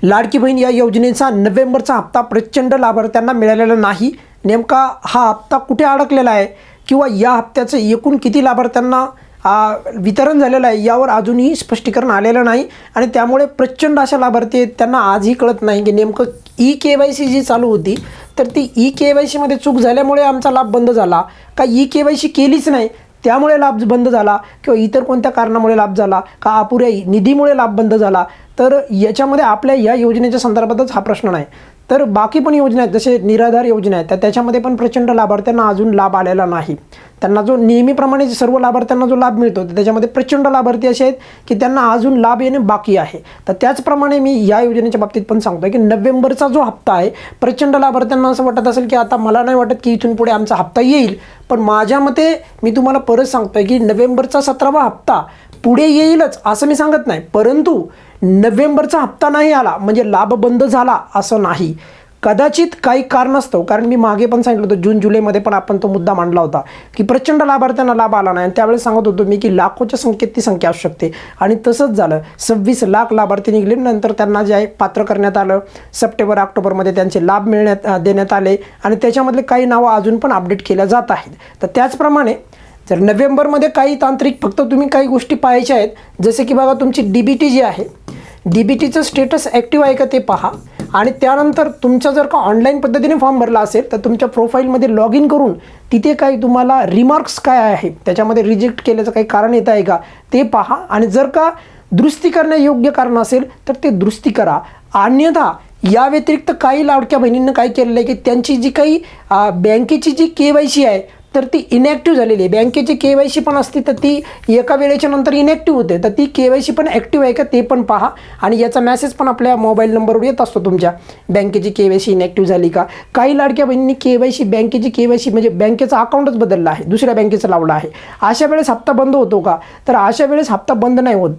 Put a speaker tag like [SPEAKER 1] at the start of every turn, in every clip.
[SPEAKER 1] लाडकी बहीण या योजनेचा नोव्हेंबरचा हप्ता प्रचंड लाभार्थ्यांना मिळालेला नाही. नेमका हा हप्ता कुठे अडकलेला आहे किंवा या हप्त्याचं एकूण किती लाभार्थ्यांना वितरण झालेलं आहे यावर अजूनही स्पष्टीकरण आलेलं नाही. आणि त्यामुळे प्रचंड अशा लाभार्थी आहेत त्यांना आजही कळत नाही की नेमकं ई-KYC जी चालू होती तर ती ई-KYCमध्ये चूक झाल्यामुळे आमचा लाभ बंद झाला का ई-KYC केलीच नाही त्यामुळे लाभ बंद झाला किंवा इतर कोणत्या कारणामुळे लाभ झाला का अपुऱ्या निधीमुळे लाभ बंद झाला. तर याच्यामध्ये आपल्या या योजनेच्या संदर्भातच हा प्रश्न नाही तर बाकी पण योजना आहेत जसे निराधार योजना आहेत तर त्याच्यामध्ये पण प्रचंड लाभार्थ्यांना अजून लाभ आलेला नाही. त्यांना जो नेहमीप्रमाणे सर्व लाभार्थ्यांना जो लाभ मिळतो त्याच्यामध्ये प्रचंड लाभार्थी असे आहेत की त्यांना अजून लाभ येणे बाकी आहे. तर त्याचप्रमाणे मी या योजनेच्या बाबतीत पण सांगतो की नोव्हेंबरचा जो हप्ता आहे प्रचंड लाभार्थ्यांना असं वाटत असेल की आता मला नाही वाटत की इथून पुढे आमचा हप्ता येईल. पण माझ्या मते मी तुम्हाला परत सांगतोय की नोव्हेंबरचा 17वा हप्ता पुढे येईलच असं मी सांगत नाही, परंतु नोव्हेंबरचा हप्ता नाही आला म्हणजे लाभ बंद झाला असं नाही. कदाचित काही कारणास्तव, कारण मी मागे पण सांगितलं होतं जून जुलैमध्ये पण आपण तो मुद्दा मांडला होता की प्रचंड लाभार्थ्यांना लाभ आला नाही. त्यावेळेस सांगत होतो मी की लाखोच्या संख्येत ती संख्या असू शकते आणि तसंच झालं. 26 लाख लाभार्थी निघले, नंतर त्यांना जे आहे पात्र करण्यात आलं. सप्टेंबर ऑक्टोबरमध्ये त्यांचे लाभ देण्यात आले आणि त्याच्यामधले काही नावं अजून पण अपडेट केल्या जात आहेत. तर त्याचप्रमाणे जर नोव्हेंबरमध्ये काही तांत्रिक फक्त तुम्ही काही गोष्टी पाहायच्या आहेत जसे की बघा तुमची DBT जी आहे DBTचं स्टेटस ॲक्टिव्ह आहे का ते पहा. आणि त्यानंतर तुमचा जर का ऑनलाईन पद्धतीने फॉर्म भरला असेल तर तुमच्या प्रोफाईलमध्ये लॉग इन करून तिथे काही तुम्हाला रिमार्क्स काय आहे त्याच्यामध्ये रिजेक्ट केल्याचं काही कारण येत आहे का ते पहा. आणि जर का दुरुस्ती करण्यायोग्य कारण असेल तर ते दुरुस्ती करा. अन्यथा या व्यतिरिक्त काही लाडक्या बहिणींना काय केलेलं आहे की त्यांची जी काही बँकेची जी KYC आहे तर ती इनॅक्टिव्ह झालेली आहे. बँकेची KYC पण असते तर ती एका वेळेच्या नंतर इनॅक्टिव्ह होते, तर ती KYC पण ॲक्टिव्ह आहे का ते पण पहा. आणि याचा मेसेज पण आपल्या मोबाईल नंबरवर येत असतो तुमच्या बँकेची KYC इनॅक्टिव्ह झाली का. काही लाडक्या बहिणींनी बँकेची KYC म्हणजे बँकेचा अकाउंटच बदलला आहे, दुसऱ्या बँकेचं लावलं आहे. अशा वेळेस हप्ता बंद होतो का, तर अशा वेळेस हप्ता बंद नाही होत.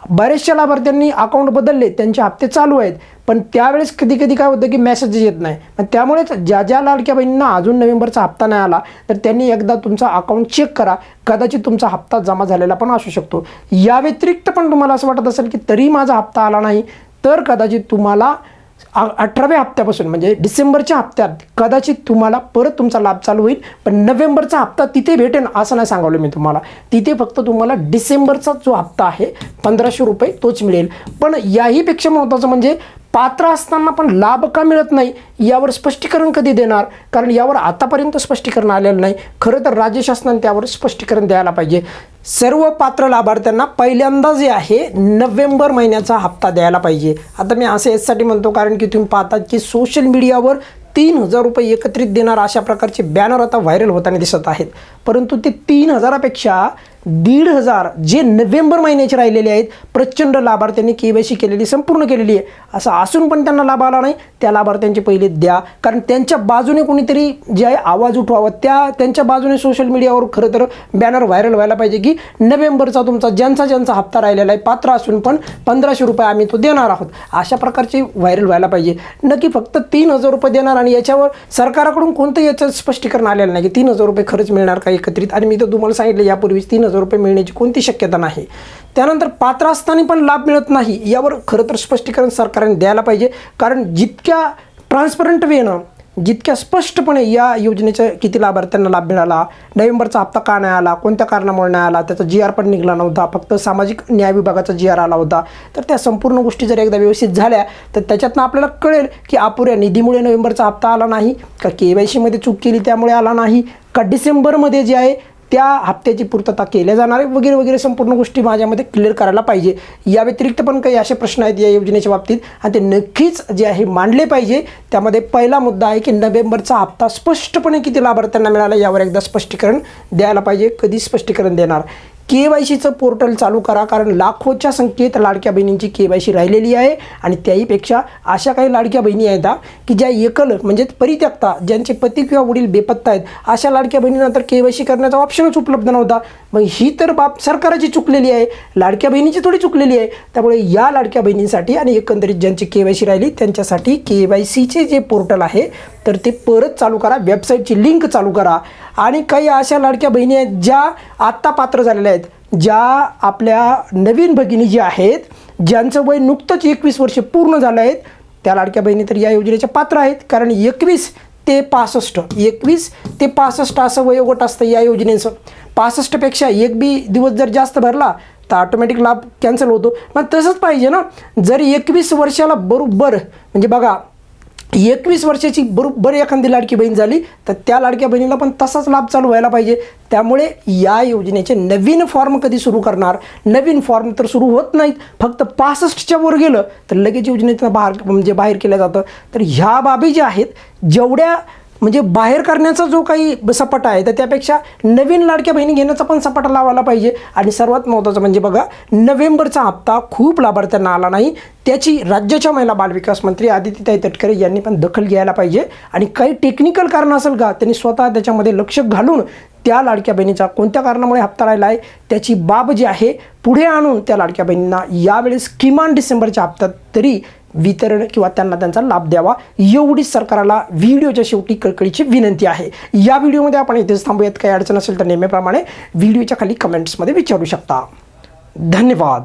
[SPEAKER 1] बऱ्याचशा लाभार्थ्यांनी अकाउंट बदलले, त्यांचे हप्ते चालू आहेत, पण त्यावेळेस कधी कधी काय होतं की मेसेज येत नाही. पण त्यामुळेच ज्या लाडक्या बहिणींना अजून नोव्हेंबरचा हप्ता नाही आला तर त्यांनी एकदा तुमचा अकाउंट चेक करा, कदाचित तुमचा हप्ता जमा झालेला पण असू शकतो. या व्यतिरिक्त पण तुम्हाला असं वाटत असेल की तरी माझा हप्ता आला नाही तर कदाचित तुम्हाला 18व्या हप्त्यापासून म्हणजे डिसेंबरच्या हप्त्यात कदाचित तुम्हाला परत तुमचा लाभ चालू होईल. पण नोव्हेंबरचा हप्ता तिथे भेटेल असं नाही सांगावलं मी तुम्हाला. तिथे फक्त तुम्हाला डिसेंबरचा जो हप्ता आहे 1500 रुपये तोच मिळेल. पण याहीपेक्षा महत्त्वाचं म्हणजे पात्र असताना पण लाभ का मिळत नाही यावर स्पष्टीकरण कधी देणार, कारण यावर आतापर्यंत स्पष्टीकरण आलेलं नाही. खरं तर राज्य शासनाने त्यावर स्पष्टीकरण द्यायला पाहिजे. सर्व पात्र लाभार्थ्यांना पहिल्यांदा जे आहे नोव्हेंबर महिन्याचा हप्ता द्यायला पाहिजे. आता मी असं यासाठी म्हणतो कारण की तुम्ही पाहतात की सोशल मीडियावर 3000 रुपये एकत्रित देणार अशा प्रकारचे बॅनर आता व्हायरल होताना दिसत आहेत. परंतु ते 3000पेक्षा 1500 जे नोव्हेंबर महिन्याचे राहिलेले आहेत प्रचंड लाभार्थ्यांनी KYC केलेली संपूर्ण केलेली आहे, असं असून पण त्यांना लाभ आला नाही. त्या लाभार्थ्यांचे पहिले द्या, कारण त्यांच्या बाजूने कोणीतरी जे आहे आवाज उठवावा. त्यांच्या बाजूने सोशल मीडियावर खरं तर बॅनर व्हायरल व्हायला पाहिजे की नोव्हेंबरचा तुमचा ज्यांचा हप्ता राहिलेला आहे पात्र असून पण 1500 रुपये आम्ही तो देणार आहोत, अशा प्रकारचे व्हायरल व्हायला पाहिजे. नक्की फक्त 3000 रुपये देणार आणि याच्यावर सरकारकडून कोणतं याचं स्पष्टीकरण आलेलं नाही की 3000 रुपये खरंच मिळणार का एकत्रित. आणि मी तर तुम्हाला सांगितलं यापूर्वीच 3000 रुपये मिळण्याची कोणती शक्यता नाही. त्यानंतर पात्र असताना पण लाभ मिळत नाही यावर खरं तर स्पष्टीकरण सरकारने द्यायला पाहिजे. कारण जितक्या ट्रान्सपरंट वेनं जितक्या स्पष्टपणे या योजनेच्या किती लाभार्थ्यांना लाभ मिळाला, नोव्हेंबरचा हप्ता का नाही आला, कोणत्या कारणामुळे नाही आला, त्याचा GR पण निघाला नव्हता, फक्त सामाजिक न्याय विभागाचा GR आला होता. तर त्या संपूर्ण गोष्टी जर एकदा व्यवस्थित झाल्या तर त्याच्यातनं आपल्याला कळेल की अपुऱ्या निधीमुळे नोव्हेंबरचा हप्ता आला नाही का, KYCमध्ये चूक केली त्यामुळे आला नाही का, डिसेंबरमध्ये जे आहे त्या हप्त्याची पूर्तता केल्या जाणार आहे वगैरे वगैरे संपूर्ण गोष्टी माझ्यामध्ये क्लिअर करायला पाहिजे. या व्यतिरिक्त पण काही असे प्रश्न आहेत या योजनेच्या बाबतीत आणि ते नक्कीच जे आहे मांडले पाहिजे. त्यामध्ये पहिला मुद्दा आहे की नोव्हेंबरचा हप्ता स्पष्टपणे किती लाभार्थ्यांना मिळाला यावर एकदा स्पष्टीकरण द्यायला पाहिजे. कधी स्पष्टीकरण देणार, KYCचं पोर्टल चालू करा, कारण लाखोच्या संख्येत लाडक्या बहिणींची KYC राहिलेली आहे. आणि त्याहीपेक्षा अशा काही लाडक्या बहिणी आहेत की ज्या एकल म्हणजे परित्यक्ता, ज्यांचे पती किंवा वडील बेपत्ता आहेत, अशा लाडक्या बहिणींना तर KYC करण्याचा ऑप्शनच उपलब्ध नव्हता. मग ही तर बाब सरकारची चुकलेली आहे, लाडक्या बहिणीची थोडी चुकलेली आहे. त्यामुळे या लाडक्या बहिणींसाठी आणि एकंदरीत ज्यांची KYC राहिली त्यांच्यासाठी KYCचे जे पोर्टल आहे तर ते परत चालू करा, वेबसाईटची लिंक चालू करा. आणि काही अशा लाडक्या बहिणी आहेत ज्या आत्ता पात्र झालेल्या आहेत, ज्या आपल्या नवीन भगिनी ज्या आहेत, ज्यांचं वय नुकतंच 21 वर्ष पूर्ण झालं आहेत, त्या लाडक्या बहिणी तर या योजनेच्या पात्र आहेत, कारण 21 ते 65 असं वयोगट असतं या योजनेचं. 65पेक्षा एक बी दिवस जर जास्त भरला तर ऑटोमॅटिक लाभ कॅन्सल होतो. मग तसंच पाहिजे ना, जर 21 वर्षाला बरोबर म्हणजे बघा 21 वर्षाची बरोबर एखादी लाडकी बहीण झाली तर त्या लाडक्या बहिणीला पण तसाच लाभ चालू व्हायला पाहिजे. त्यामुळे या योजनेचे नवीन फॉर्म कधी सुरू करणार? नवीन फॉर्म तर सुरू होत नाहीत, फक्त 65च्या वर गेलं तर लगेच योजनेतून बाहेर केलं जातं. तर ह्या बाबी ज्या आहेत, जेवढ्या म्हणजे बाहेर करण्याचा जो काही सपाटा आहे तर त्यापेक्षा नवीन लाडक्या बहिणी घेण्याचा पण सपाटा लावायला पाहिजे. आणि सर्वात महत्त्वाचं म्हणजे बघा, नोव्हेंबरचा हप्ता खूप लाभार्थ्यांना आला नाही, त्याची राज्याच्या महिला बालविकास मंत्री आदितीताई तटकरे यांनी पण दखल घ्यायला पाहिजे. आणि काही टेक्निकल कारण असेल का, त्यांनी स्वतः त्याच्यामध्ये लक्ष घालून त्या लाडक्या बहिणीचा कोणत्या कारणामुळे हप्ता राहिला आहे त्याची बाब जी आहे पुढे आणून त्या लाडक्या बहिणींना यावेळेस किमान डिसेंबरच्या हप्त्यात तरी वितरण किंवा त्यांना त्यांचा लाभ द्यावा, एवढीच सरकारला व्हिडिओच्या शेवटी कळकळीची विनंती आहे. या व्हिडिओमध्ये आपण इथेच थांबूयात. काही अडचण असेल तर नेहमीप्रमाणे व्हिडिओच्या खाली कमेंट्समध्ये विचारू शकता. धन्यवाद.